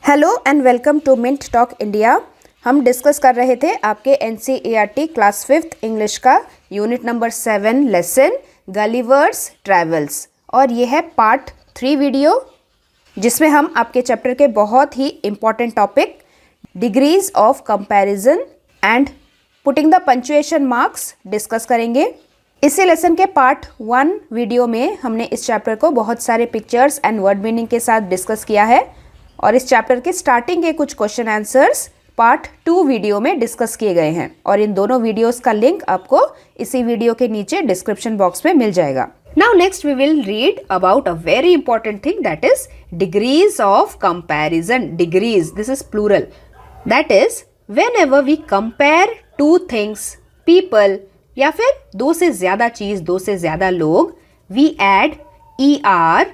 Hello and welcome to mint talk India. हम discuss कर रहे थे आपके NCERT क्लास 5th इंग्लिश का unit number 7 lesson Gulliver's travels, और ये है पार्ट 3 वीडियो जिसमें हम आपके चैप्टर के बहुत ही important topic degrees of comparison and putting the punctuation marks discuss करेंगे। इसी लेसन के पार्ट 1 वीडियो में हमने इस चैप्टर को बहुत सारे पिक्चर्स एंड वर्ड मीनिंग के साथ डिस्कस किया है, और इस चैप्टर के स्टार्टिंग के कुछ क्वेश्चन आंसर्स पार्ट 2 वीडियो में डिस्कस किए गए हैं, और इन दोनों वीडियोस का लिंक आपको इसी वीडियो के नीचे डिस्क्रिप्शन बॉक्स में मिल जाएगा। Now next we will read about a very important thing, that is degrees of comparison. Degrees, this is plural, that is whenever we compare two things, people, या फिर दो से ज्यादा चीज, दो से ज्यादा लोग, वी एड ER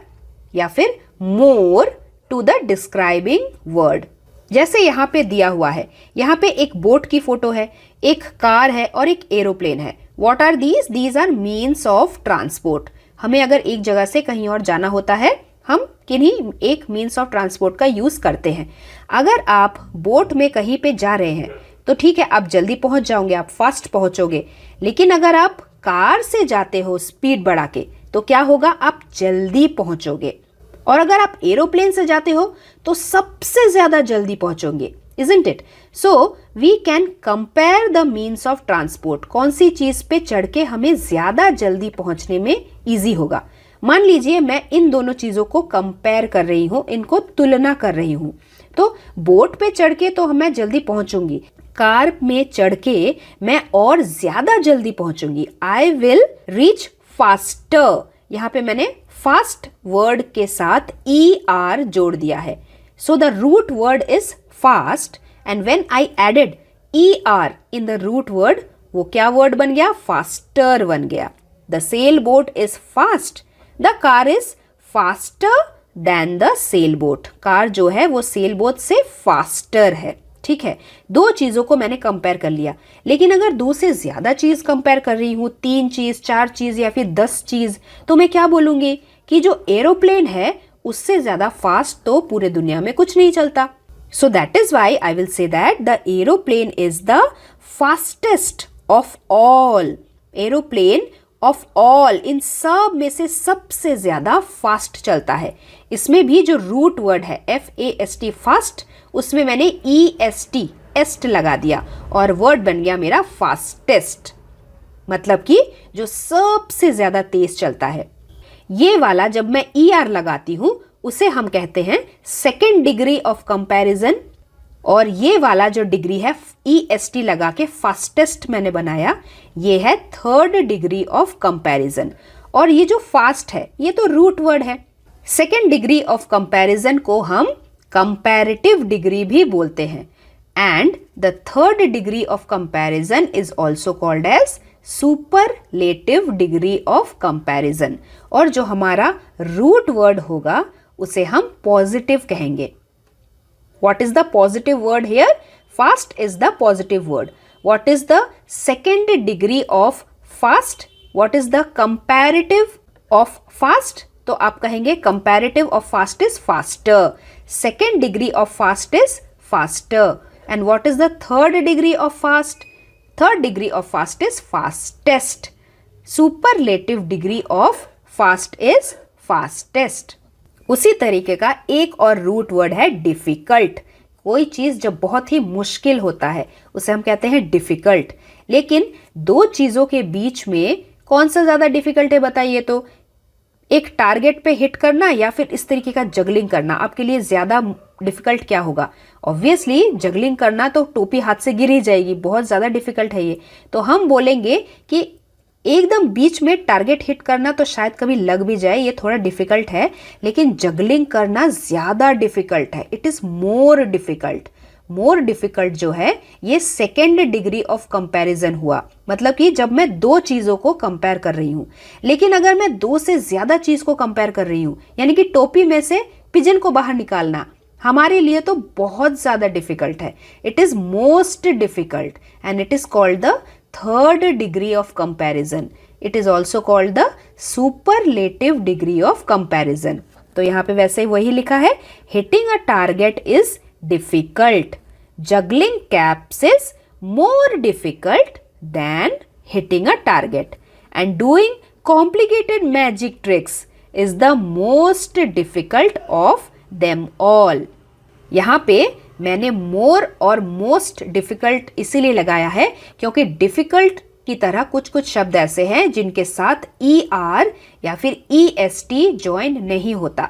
या फिर more to the describing word. जैसे यहाँ पे दिया हुआ है, यहाँ पे एक बोट की फोटो है, एक कार है और एक एरोप्लेन है। What are these? These are means of transport. हमें अगर एक जगह से कहीं और जाना होता है, हम किन्हीं एक मीन्स ऑफ ट्रांसपोर्ट का यूज करते हैं। अगर आप बोट में कहीं पे जा रहे हैं तो ठीक है, आप जल्दी पहुंच जाओगे, आप फास्ट पहुंचोगे। लेकिन अगर आप कार से जाते हो स्पीड बढ़ा के, तो क्या होगा? आप जल्दी पहुंचोगे। और अगर आप एरोप्लेन से जाते हो तो सबसे ज्यादा जल्दी पहुंचोगे, isn't it? So we can compare the means of transport। कौन सी चीज पे चढ़ के हमें ज्यादा जल्दी पहुंचने में इजी होगा। मान लीजिए मैं इन दोनों चीजों को कंपेयर कर रही हूँ, इनको तुलना कर रही हूँ। तो बोट पे चढ़ के तो मैं जल्दी पहुंचूंगी, कार में चढ़ के मैं और ज्यादा जल्दी पहुंचूंगी। I will reach faster. यहाँ पे मैंने फास्ट वर्ड के साथ ER जोड़ दिया है। So the root word is fast, and when I added ER in the root word, वो क्या वर्ड बन गया? फास्टर बन गया। The sail boat is fast, the car is faster than the sail boat. Car जो है वो sail boat से फास्टर है। ठीक है, दो चीजों को मैंने कंपेयर कर लिया। लेकिन अगर दो से ज्यादा चीज कंपेयर कर रही हूं, 3 चीज, 4 चीज या फिर 10 चीज, तो मैं क्या बोलूंगी कि जो एरोप्लेन है उससे ज्यादा फास्ट तो पूरे दुनिया में कुछ नहीं चलता। So that is why I will say that the aeroplane is the fastest of all. Aeroplane of all, इन सब में से सबसे ज्यादा फास्ट चलता है। इसमें भी जो रूट वर्ड है FAST फास्ट, उसमें मैंने EST एस्ट लगा दिया और वर्ड बन गया मेरा फास्टेस्ट, मतलब कि जो सबसे ज्यादा तेज चलता है। ये वाला जब मैं ER लगाती हूं उसे हम कहते हैं सेकेंड डिग्री ऑफ कंपैरिजन, और ये वाला जो डिग्री है EST लगा के फास्टेस्ट मैंने बनाया, ये है थर्ड डिग्री ऑफ कंपैरिजन। और ये जो फास्ट है ये तो रूट वर्ड है। सेकेंड डिग्री ऑफ कंपैरिजन को हम कंपैरेटिव डिग्री भी बोलते हैं, and the third degree of comparison is also called as superlative degree of comparison. और जो हमारा रूट वर्ड होगा उसे हम पॉजिटिव कहेंगे। What is the positive word here? Fast is the positive word. What is the second degree of fast? What is the comparative of fast? तो आप कहेंगे comparative of fast is faster. Second degree of fast is faster. And what is the third degree of fast? Third degree of fast is fastest. Superlative degree of fast is fastest. उसी तरीके का एक और root word है difficult. कोई चीज जब बहुत ही मुश्किल होता है उसे हम कहते हैं डिफिकल्ट। लेकिन दो चीजों के बीच में कौन सा ज्यादा डिफिकल्ट है बताइए? तो एक टारगेट पे हिट करना या फिर इस तरीके का जगलिंग करना, आपके लिए ज्यादा डिफिकल्ट क्या होगा? ऑब्वियसली जगलिंग करना, तो टोपी हाथ से गिर ही जाएगी, बहुत ज्यादा डिफिकल्ट है ये। तो हम बोलेंगे कि एकदम बीच में टारगेट हिट करना तो शायद कभी लग भी जाए, ये थोड़ा डिफिकल्ट है, लेकिन जगलिंग करना ज्यादा डिफिकल्ट है। It is more difficult. More difficult जो है ये सेकेंड डिग्री ऑफ कंपैरिजन हुआ, मतलब कि जब मैं दो चीजों को कंपेयर कर रही हूं। लेकिन अगर मैं दो से ज्यादा चीज को कंपेयर कर रही हूं, यानी कि टोपी में से पिजन को बाहर निकालना, हमारे लिए तो बहुत ज्यादा डिफिकल्ट है। It is most difficult and it is called the third degree of comparison. It is also called the superlative degree of comparison. तो यहाँ पे वैसे ही वही लिखा है, hitting a target is difficult. Juggling caps is more difficult than hitting a target. And doing complicated magic tricks is the most difficult of them all. यहाँ पे मैंने more और most difficult इसीलिए लगाया है क्योंकि difficult की तरह कुछ कुछ शब्द ऐसे हैं जिनके साथ ER या फिर EST ज्वाइन नहीं होता।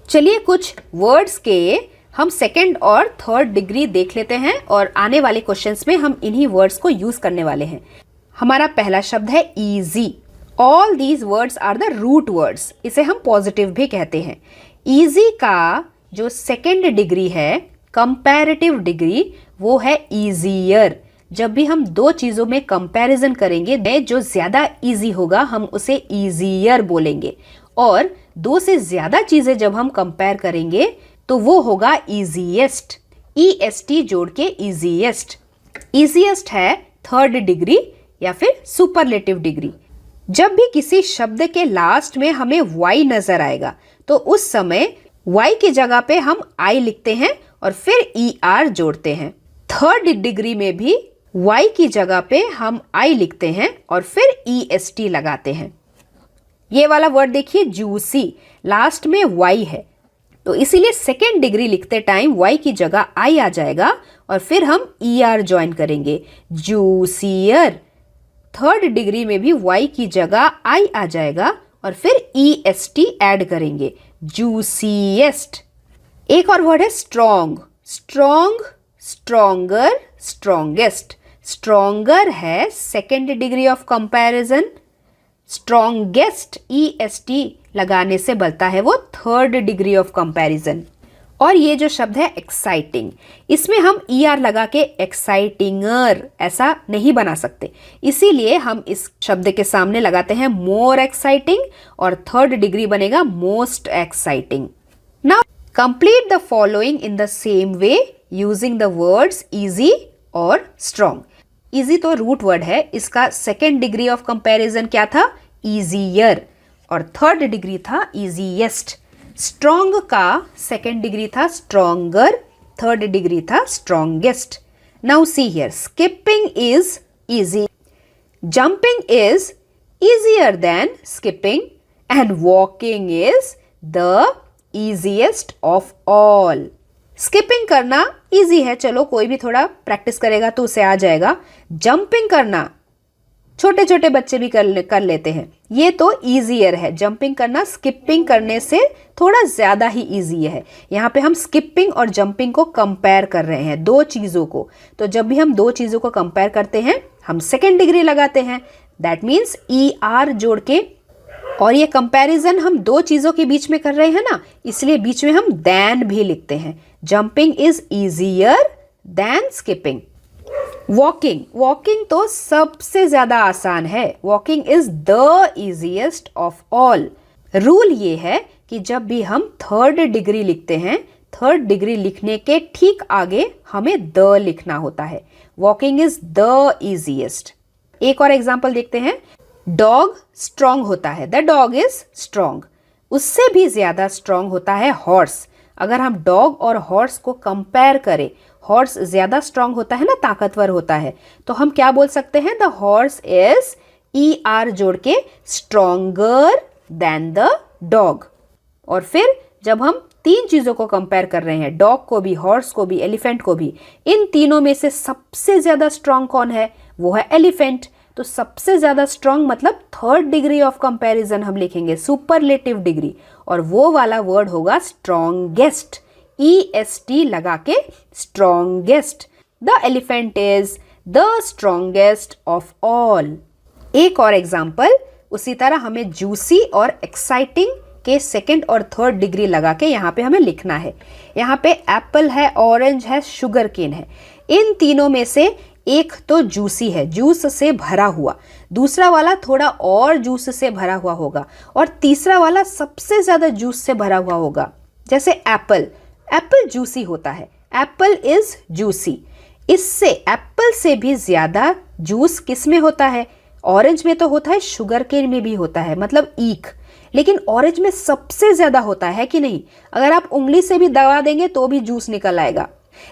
चलिए कुछ वर्ड्स के हम सेकेंड और थर्ड डिग्री देख लेते हैं और आने वाले क्वेश्चंस में हम इन्हीं वर्ड्स को यूज करने वाले हैं। हमारा पहला शब्द है easy. All these words are the root words, इसे हम पॉजिटिव भी कहते हैं। इजी का जो सेकेंड डिग्री है, कंपैरेटिव डिग्री, वो है इजियर। जब भी हम दो चीजों में कंपैरिजन करेंगे, जो ज्यादा इजी होगा हम उसे इजियर बोलेंगे, और दो से ज्यादा चीजें जब हम कंपेयर करेंगे तो वो होगा इजीएस्ट। EST जोड़ के इजीएस्ट। इजीएस्ट है थर्ड डिग्री या फिर सुपरलेटिव डिग्री। जब भी किसी शब्द के लास्ट में हमें Y नजर आएगा तो उस समय Y की जगह पे हम I लिखते हैं और फिर ER जोड़ते हैं। थर्ड डिग्री में भी Y की जगह पे हम I लिखते हैं और फिर EST लगाते हैं। ये वाला वर्ड देखिए जूसी, लास्ट में Y है, तो इसीलिए सेकेंड डिग्री लिखते टाइम Y की जगह I आ जाएगा और फिर हम ER ज्वाइन करेंगे, जूसियर। थर्ड डिग्री में भी Y की जगह I आ जाएगा और फिर EST ऐड करेंगे, जूसीएस्ट। एक और वर्ड है strong. Strong, stronger, strongest. Stronger है second degree of comparison. Strongest EST लगाने से बनता है वो थर्ड डिग्री ऑफ कंपैरिजन। और ये जो शब्द है एक्साइटिंग, इसमें हम ER लगा के एक्साइटिंगर ऐसा नहीं बना सकते, इसीलिए हम इस शब्द के सामने लगाते हैं मोर एक्साइटिंग और थर्ड डिग्री बनेगा most exciting. Now complete the following in the same way using the words easy और स्ट्रॉन्ग। इजी तो रूट वर्ड है, इसका सेकेंड डिग्री ऑफ कंपैरिजन क्या था? इजियर, और थर्ड डिग्री था इजीएस्ट। स्ट्रॉन्ग का सेकेंड डिग्री था स्ट्रॉन्गर, थर्ड डिग्री था strongest. Now see here, skipping is easy, jumping is easier than skipping, and walking is the easiest of all. Skipping करना easy है, चलो कोई भी थोड़ा प्रैक्टिस करेगा तो उसे आ जाएगा। जंपिंग करना छोटे छोटे बच्चे भी कर लेते हैं, ये तो ईजियर है। जंपिंग करना स्किपिंग करने से थोड़ा ज़्यादा ही ईजी है। यहाँ पे हम स्किपिंग और जंपिंग को कंपेयर कर रहे हैं, दो चीज़ों को। तो जब भी हम दो चीज़ों को कंपेयर करते हैं हम सेकेंड डिग्री लगाते हैं, दैट मीन्स ER जोड़ के। और ये कंपैरिजन हम दो चीज़ों के बीच में कर रहे हैं ना, इसलिए बीच में हम दैन भी लिखते हैं। Jumping is easier than skipping. Walking, walking तो सबसे ज़्यादा आसान है। Walking is the easiest of all. Rule ये है कि जब भी हम थर्ड डिग्री लिखते हैं, थर्ड डिग्री लिखने के ठीक आगे हमें द लिखना होता है। Walking is the easiest. एक और एग्जाम्पल देखते हैं। डॉग स्ट्रॉन्ग होता है, द डॉग इज स्ट्रॉन्ग। उससे भी ज्यादा स्ट्रॉन्ग होता है हॉर्स। अगर हम डॉग और हॉर्स को कंपेयर करें, हॉर्स ज्यादा स्ट्रॉन्ग होता है ना, ताकतवर होता है, तो हम क्या बोल सकते हैं? द हॉर्स इज ER जोड़ के स्ट्रॉन्गर देन द डॉग। और फिर जब हम तीन चीजों को कंपेयर कर रहे हैं, डॉग को भी, हॉर्स को भी, एलिफेंट को भी, इन तीनों में से सबसे ज्यादा स्ट्रॉन्ग कौन है? वो है एलिफेंट। तो सबसे ज्यादा स्ट्रॉन्ग मतलब थर्ड डिग्री ऑफ कंपैरिजन हम लिखेंगे, सुपरलेटिव डिग्री, और वो वाला वर्ड होगा स्ट्रॉन्गेस्ट। EST लगा के strongest. The elephant is the strongest of all. एक और एग्जाम्पल, उसी तरह हमें जूसी और एक्साइटिंग के सेकेंड और थर्ड डिग्री लगा के यहाँ पे हमें लिखना है। यहाँ पे एप्पल है, ऑरेंज है, शुगर केन है। इन तीनों में से एक तो जूसी है, जूस से भरा हुआ, दूसरा वाला थोड़ा और जूस से भरा हुआ होगा, और तीसरा वाला सबसे ज्यादा जूस से भरा हुआ होगा। जैसे एप्पल, एप्पल जूसी होता है, एप्पल इज जूसी। इससे एप्पल से भी ज्यादा जूस किस में होता है? ऑरेंज में तो होता है, शुगर केन में भी होता है, मतलब ईख। लेकिन ऑरेंज में सबसे ज्यादा होता है कि नहीं? अगर आप उंगली से भी दबा देंगे तो भी जूस निकल आएगा।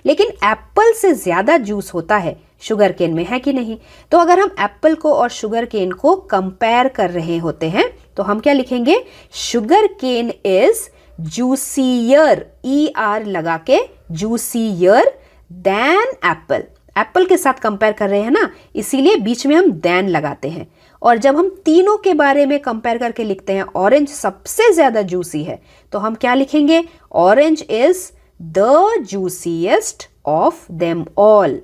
लेकिन एप्पल से ज़्यादा जूस होता है शुगर केन में, है कि नहीं? तो अगर हम एप्पल को और शुगर केन को कंपेयर कर रहे होते हैं तो हम क्या लिखेंगे? Sugar cane is juicier, ER लगा के, जूसियर देन एप्पल। एप्पल के साथ कंपेयर कर रहे हैं ना, इसीलिए बीच में हम देन लगाते हैं। और जब हम तीनों के बारे में कंपेयर करके लिखते हैं, ऑरेंज सबसे ज्यादा जूसी है, तो हम क्या लिखेंगे? Orange is the juiciest of them all.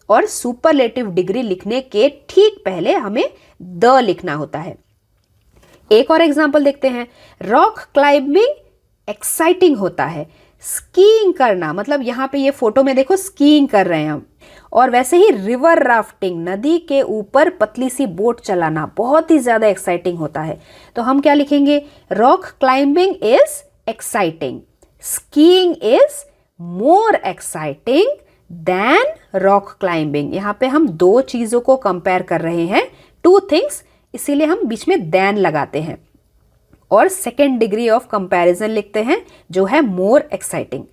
और सुपरलेटिव डिग्री लिखने के ठीक पहले हमें द लिखना होता है। एक और एग्जांपल देखते हैं। रॉक क्लाइंबिंग एक्साइटिंग होता है। स्कीइंग करना, मतलब यहाँ पे ये फोटो में देखो स्कीइंग कर रहे हैं हम। और वैसे ही रिवर राफ्टिंग, नदी के ऊपर पतली सी बोट चलाना, बहुत ही ज्यादा एक्साइटिंग होता है। तो हम क्या लिखेंगे? Rock climbing is exciting, skiing is more exciting than rock climbing. यहाँ पे हम दो चीजों को कंपेयर कर रहे हैं, टू थिंग्स, इसीलिए हम बीच में देन लगाते हैं और सेकेंड डिग्री ऑफ कंपैरिजन लिखते हैं जो है मोर एक्साइटिंग।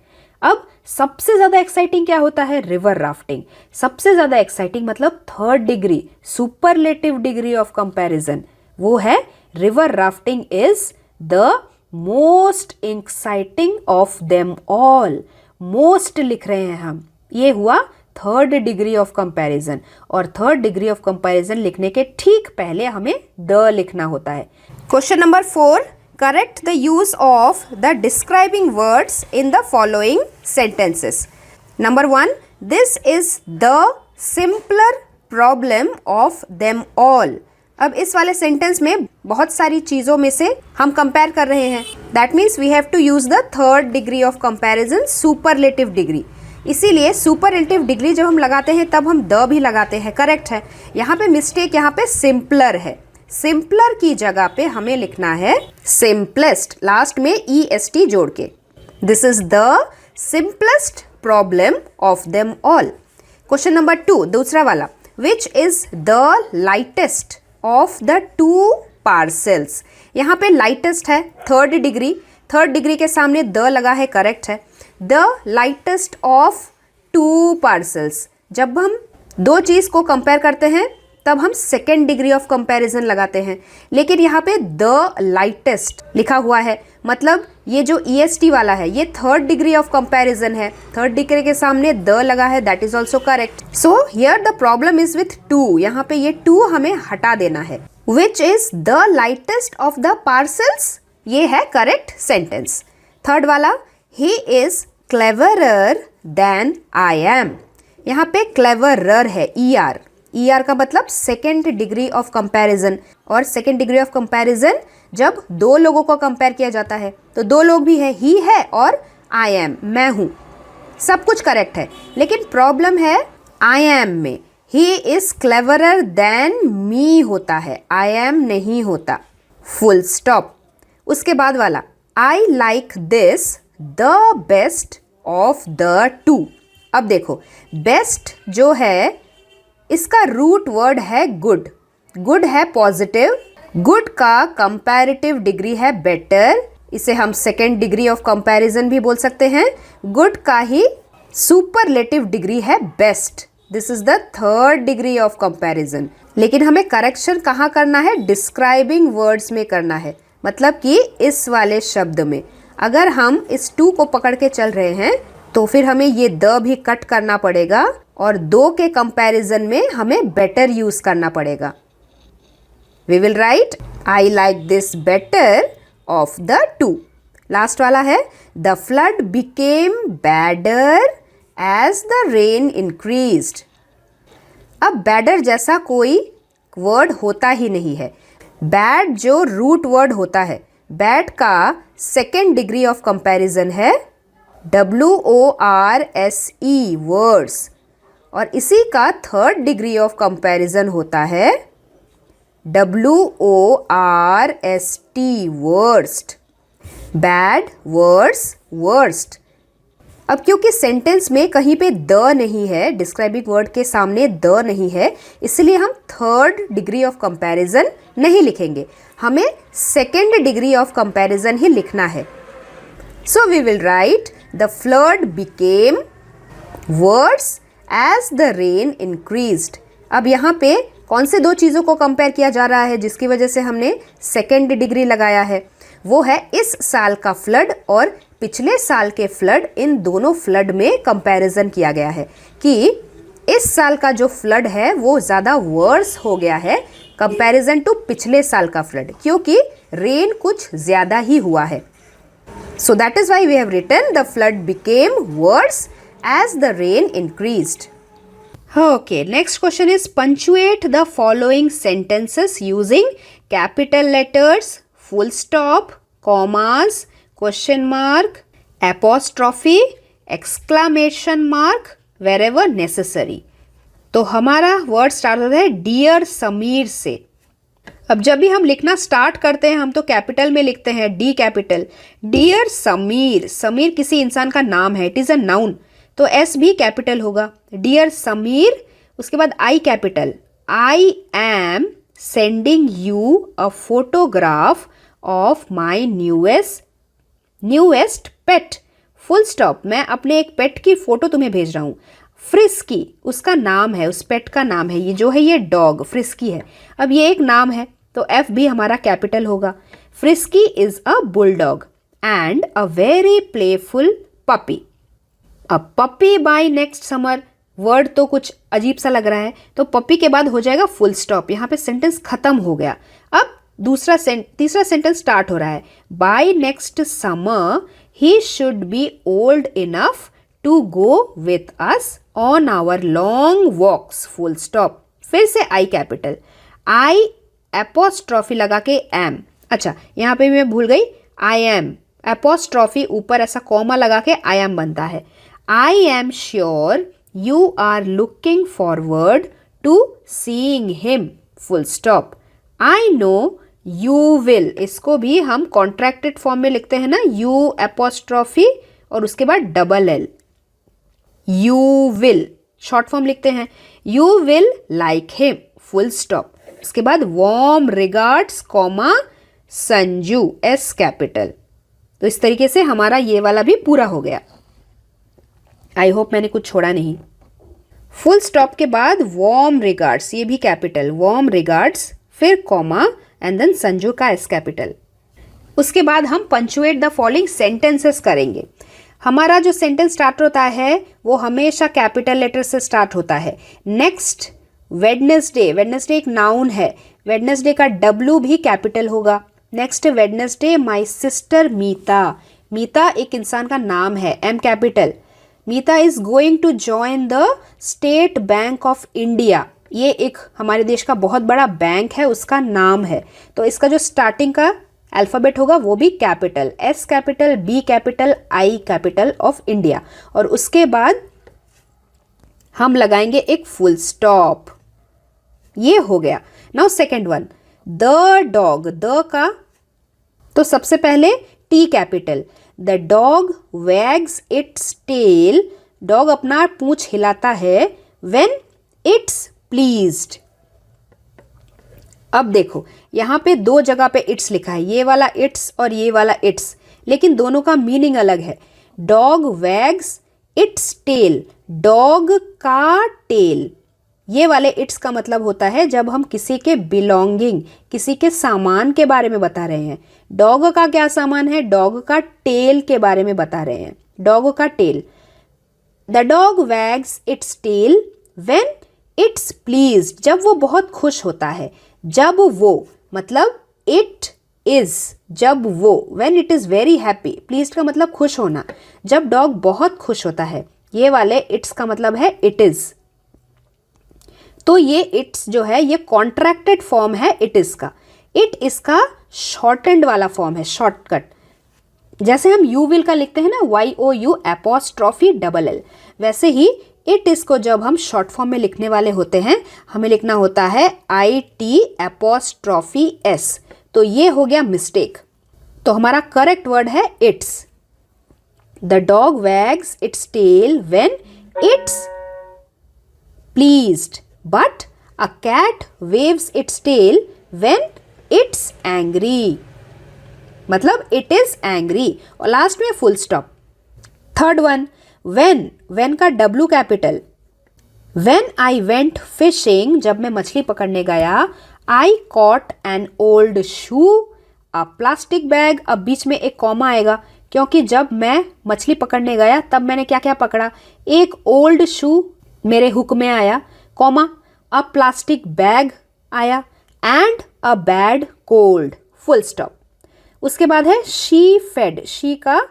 अब सबसे ज्यादा एक्साइटिंग क्या होता है? River rafting. सबसे ज्यादा एक्साइटिंग मतलब third degree, superlative degree of comparison, वो है river rafting is the most exciting of them all. Most लिख रहे हैं हम, ये हुआ थर्ड डिग्री ऑफ कंपैरिजन। और थर्ड डिग्री ऑफ कंपैरिजन लिखने के ठीक पहले हमें द लिखना होता है। Question number 4, correct the use of the describing words in the following sentences. Number 1, this is the simpler problem of them all. अब इस वाले सेंटेंस में बहुत सारी चीज़ों में से हम कंपेयर कर रहे हैं। That means we have to use the third degree of comparison, superlative degree. इसीलिए सुपरलेटिव डिग्री जब हम लगाते हैं तब हम द भी लगाते हैं, करेक्ट है। यहाँ पे मिस्टेक, यहाँ पे सिंपलर है। सिंपलर की जगह पे हमें लिखना है सिंपलेस्ट, लास्ट में EST जोड़ के। This is the simplest problem of them all. Question number 2, दूसरा वाला, विच is the lightest of the to parcels. यहाँ पे लाइटेस्ट है थर्ड डिग्री, थर्ड डिग्री के सामने द लगा है, करेक्ट है। The lightest of two parcels, जब हम दो चीज को कंपेयर करते हैं तब हम सेकेंड डिग्री ऑफ कंपैरिजन लगाते हैं, लेकिन यहाँ पे द लाइटेस्ट लिखा हुआ है, मतलब ये जो EST वाला है ये थर्ड डिग्री ऑफ कंपैरिजन है। थर्ड डिग्री के सामने द लगा है, that is also correct. So here the problem is with two, यहाँ पे ये टू हमें हटा देना है। Which is the lightest of the parcels, ये है करेक्ट सेंटेंस। थर्ड वाला, he is cleverer than I am. यहाँ पे क्लेवरर है, ER का मतलब सेकेंड डिग्री ऑफ कंपैरिजन। और सेकेंड डिग्री ऑफ कंपैरिजन जब दो लोगों को कंपेयर किया जाता है तो दो लोग भी है, ही है और आई एम, मैं हूं। सब कुछ करेक्ट है, लेकिन प्रॉब्लम है आई एम में। ही इज क्लेवरर देन मी होता है, आई एम नहीं होता, फुल स्टॉप। उसके बाद वाला, आई like this the best of the to. अब देखो, बेस्ट जो है इसका रूट वर्ड है गुड, गुड है पॉजिटिव, गुड का कंपैरेटिव डिग्री है बेटर, इसे हम सेकेंड डिग्री ऑफ कंपैरिजन भी बोल सकते हैं। गुड का ही सुपरलेटिव डिग्री है best, this is the third degree of comparison. लेकिन हमें करेक्शन कहाँ करना है? डिस्क्राइबिंग वर्ड्स में करना है, मतलब कि इस वाले शब्द में। अगर हम इस टू को पकड़ के चल रहे हैं तो फिर हमें ये द भी कट करना पड़ेगा और दो के कंपैरिजन में हमें बेटर यूज करना पड़ेगा। We will write I like this better of the two. Last वाला है, the flood became badder as the rain increased. अब बैडर जैसा कोई वर्ड होता ही नहीं है। बैड जो रूट वर्ड होता है, बैड का सेकेंड डिग्री ऑफ कंपैरिजन है WORSE, वर्ड्स, और इसी का थर्ड डिग्री ऑफ कंपैरिजन होता है WORST, worst. Bad, worse, worst. अब क्योंकि सेंटेंस में कहीं पे द नहीं है, डिस्क्राइबिंग वर्ड के सामने द नहीं है, इसलिए हम थर्ड डिग्री ऑफ कंपैरिजन नहीं लिखेंगे, हमें सेकेंड डिग्री ऑफ कंपैरिजन ही लिखना है। So we will write the flood became worse as the rain increased. अब यहाँ पे कौन से दो चीज़ों को कंपेयर किया जा रहा है जिसकी वजह से हमने सेकेंड डिग्री लगाया है? वो है इस साल का फ्लड और पिछले साल के फ्लड। इन दोनों फ्लड में कंपैरिजन किया गया है कि इस साल का जो फ्लड है वो ज़्यादा वर्स हो गया है कंपैरिजन टू पिछले साल का फ्लड, क्योंकि रेन कुछ ज़्यादा ही हुआ है। So that is why we have written the flood became worse as the rain increased. Okay, next question is punctuate the following sentences using capital letters, full stop, commas, question mark, apostrophe, exclamation mark wherever necessary. तो हमारा word start होता है dear Sameer से। अब जब भी हम लिखना स्टार्ट करते हैं हम तो कैपिटल में लिखते हैं, D capital. Dear Sameer, Sameer किसी इंसान का नाम है, इट इज़ अ नाउन, तो एस भी कैपिटल होगा। डियर समीर, उसके बाद I capital. I am sending you a photograph of my newest pet, full stop. मैं अपने एक पेट की फोटो तुम्हें भेज रहा हूँ। फ्रिस्की उसका नाम है, उस पेट का नाम है, ये जो है ये डॉग फ्रिस्की है। अब ये एक नाम है तो एफ भी हमारा कैपिटल होगा। Frisky is a bulldog and a very playful puppy. अब puppy by next summer, word तो कुछ अजीब सा लग रहा है तो पपी के बाद हो जाएगा फुल स्टॉप। यहाँ पे सेंटेंस खत्म हो गया। अब तीसरा सेंटेंस स्टार्ट हो रहा है। By next summer he should be old enough to go with us on our long walks, full stop. फिर से आई कैपिटल, आई एपोस्ट्रॉफी लगा के एम। अच्छा यहाँ पे मैं भूल गई, आई एम एपोस्ट्रॉफी ऊपर ऐसा कॉमा लगा के आई एम बनता है। I am sure you are looking forward to seeing him, full stop. I know you will, इसको भी हम कॉन्ट्रैक्टेड फॉर्म में लिखते हैं ना, यू एपोस्ट्रॉफी और उसके बाद double L, you will short form लिखते हैं। You will like him, full stop. उसके बाद warm regards comma Sanju, S capital. तो इस तरीके से हमारा ये वाला भी पूरा हो गया। आई होप मैंने कुछ छोड़ा नहीं। फुल स्टॉप के बाद वार्म रिगार्ड्स, ये भी कैपिटल, वार्म रिगार्ड्स, फिर कॉमा एंड देन संजू का एस कैपिटल। उसके बाद हम पंचुएट द फॉलोइंग सेंटेंसेस करेंगे। हमारा जो सेंटेंस स्टार्ट होता है वो हमेशा कैपिटल लेटर से स्टार्ट होता है। नेक्स्ट वेडनेसडे, वेडनेसडे एक नाउन है, वेडनेसडे का डब्ल्यू भी कैपिटल होगा। Next Wednesday my sister Meeta, Meeta एक इंसान का नाम है, M capital. Meeta is going to join the State Bank of India, ये एक हमारे देश का बहुत बड़ा बैंक है, उसका नाम है, तो इसका जो स्टार्टिंग का अल्फ़ाबेट होगा वो भी capital, S capital, B capital, I capital of India. और उसके बाद हम लगाएंगे एक फुल स्टॉप। ये हो गया। Now second one, the dog, the का तो सबसे पहले T capital. The dog wags its tail, dog अपना पूंछ हिलाता है, व्हेन इट्स प्लीज्ड। अब देखो यहाँ पे दो जगह पे इट्स लिखा है, ये वाला इट्स और ये वाला इट्स, लेकिन दोनों का मीनिंग अलग है। Dog wags its tail, dog का टेल, ये वाले इट्स का मतलब होता है जब हम किसी के बिलोंगिंग, किसी के सामान के बारे में बता रहे हैं। डॉग का क्या सामान है? डॉग का टेल के बारे में बता रहे हैं, डॉग का tail. The dog wags its tail when it's pleased, जब वो बहुत खुश होता है। जब वो मतलब इट इज, जब वो, when it is very happy, pleased का मतलब खुश होना, जब डॉग बहुत खुश होता है। ये वाले इट्स का मतलब है इट इज़। तो ये इट्स जो है ये कॉन्ट्रैक्टेड फॉर्म है इट इज़ का। इट इसका शॉर्टेंड वाला फॉर्म है, शॉर्टकट। जैसे हम यू विल का लिखते हैं ना, Y O U apostrophe double L, वैसे ही इट इसको जब हम शॉर्ट फॉर्म में लिखने वाले होते हैं हमें लिखना होता है आई टी एपोस्ट्रॉफी एस। तो ये हो गया मिस्टेक। तो हमारा करेक्ट वर्ड है its. The dog wags its tail when it's pleased, but a cat waves its tail when it's angry, मतलब इट इज एंग्री। और लास्ट में full stop. Third one, when का W capital. When I went fishing, जब मैं मछली पकड़ने गया, I caught an old shoe, a plastic bag। अब बीच में एक कॉमा आएगा क्योंकि जब मैं मछली पकड़ने गया तब मैंने क्या क्या पकड़ा, एक ओल्ड शू मेरे हुक में आया, कॉमा, अ प्लास्टिक बैग आया, and a bad cold, full stop. उसके बाद है शी फेड, शी का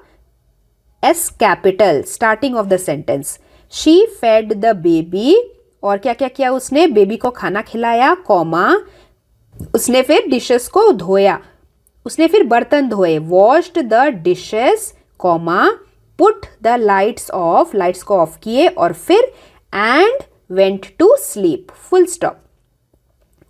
S capital starting of the sentence, she fed the baby. और क्या क्या किया उसने, बेबी को खाना खिलाया, कॉमा, उसने फिर डिशेस को धोया, उसने फिर बर्तन धोए, washed the dishes, comma, put the lights off, lights को ऑफ किए, और फिर and went to sleep, full stop.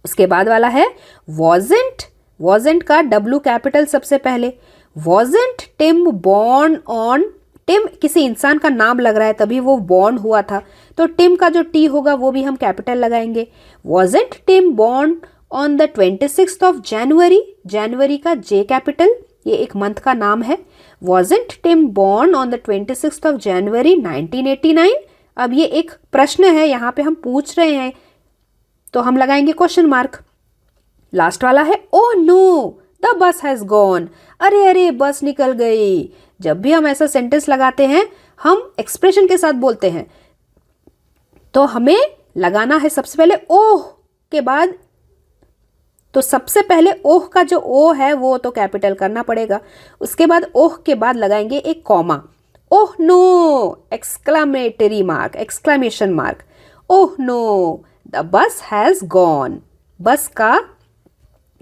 उसके बाद वाला है वॉजेंट, वॉजेंट का W कैपिटल सबसे पहले, wasn't Tim born on, Tim किसी इंसान का नाम लग रहा है तभी वो बॉर्न हुआ था, तो टिम का जो T होगा वो भी हम कैपिटल लगाएंगे। Wasn't Tim born on the 26th of January, जनवरी का J कैपिटल, ये एक मंथ का नाम है। Wasn't Tim born on the 26th of January 1989। अब ये एक प्रश्न है, यहाँ पे हम पूछ रहे हैं तो हम लगाएंगे क्वेश्चन मार्क। लास्ट वाला है ओह no the bus has gone, अरे अरे बस निकल गई। जब भी हम ऐसा सेंटेंस लगाते हैं हम एक्सप्रेशन के साथ बोलते हैं, तो हमें लगाना है सबसे पहले ओह के बाद, तो सबसे पहले ओह का जो ओ है वो तो कैपिटल करना पड़ेगा, उसके बाद ओह के बाद लगाएंगे एक comma, oh no exclamatory mark, exclamation mark, oh no the bus has gone, bus का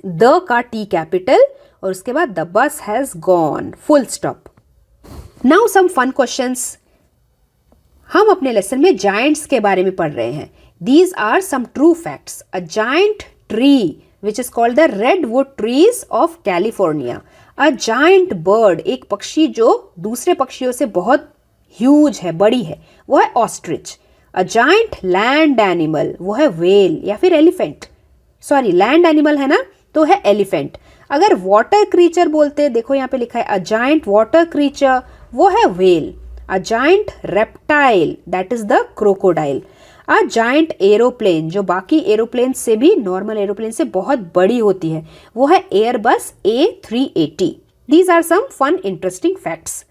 द का T कैपिटल और उसके बाद the bus has gone, full stop. Now some fun questions. हम अपने लेसन में जायंट्स के बारे में पढ़ रहे हैं। These are some true facts. A giant tree which is called the redwood trees of California. A giant bird, एक पक्षी जो दूसरे पक्षियों से बहुत ह्यूज है, बड़ी है, वो है ostrich. A giant land animal, वो है व्हेल या फिर एलिफेंट, सॉरी लैंड एनिमल है ना तो है एलिफेंट। अगर वाटर क्रीचर बोलते, देखो यहाँ पे लिखा है अ जायंट वाटर क्रीचर, वो है whale. A giant reptile that is the crocodile. A giant aeroplane, जो बाकी एरोप्लेन से भी, नॉर्मल एरोप्लेन से बहुत बड़ी होती है, वो है Airbus A380। These are some fun interesting facts.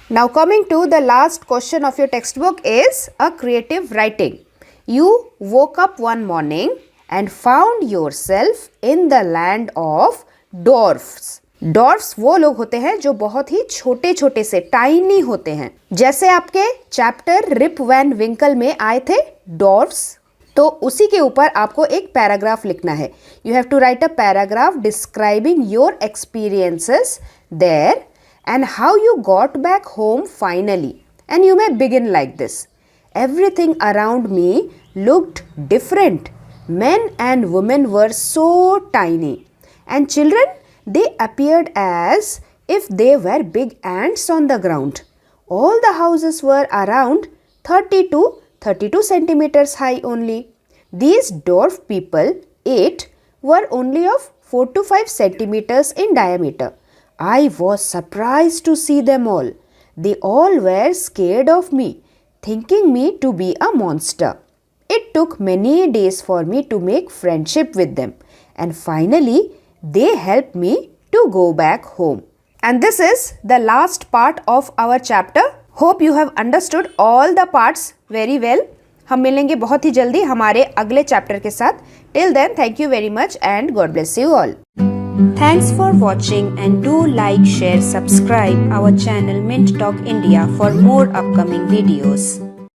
Now coming to the last question of your textbook is a creative writing. You woke up one morning and found yourself in the land of dwarfs. Dwarfs वो लोग होते हैं जो बहुत ही छोटे छोटे से, tiny होते हैं, जैसे आपके चैप्टर रिप वैन विंकल में आए थे dwarfs, तो उसी के ऊपर आपको एक पैराग्राफ लिखना है। You have to write a paragraph describing your experiences there and how you got back home finally. And you may begin like this. Everything around me looked different. Men and women were so tiny. And children, they appeared as if they were big ants on the ground. All the houses were around 30 to 32 centimeters high only. These dwarf people, 8, were only of 4 to 5 centimeters in diameter. I was surprised to see them all. They all were scared of me, thinking me to be a monster. It took many days for me to make friendship with them, and finally they helped me to go back home. And this is the last part of our chapter. Hope you have understood all the parts very well. हम मिलेंगे बहुत ही जल्दी हमारे अगले chapter के साथ. Till then, thank you very much and God bless you all. Thanks for watching and do like, share, subscribe our channel Mint Talk India for more upcoming videos.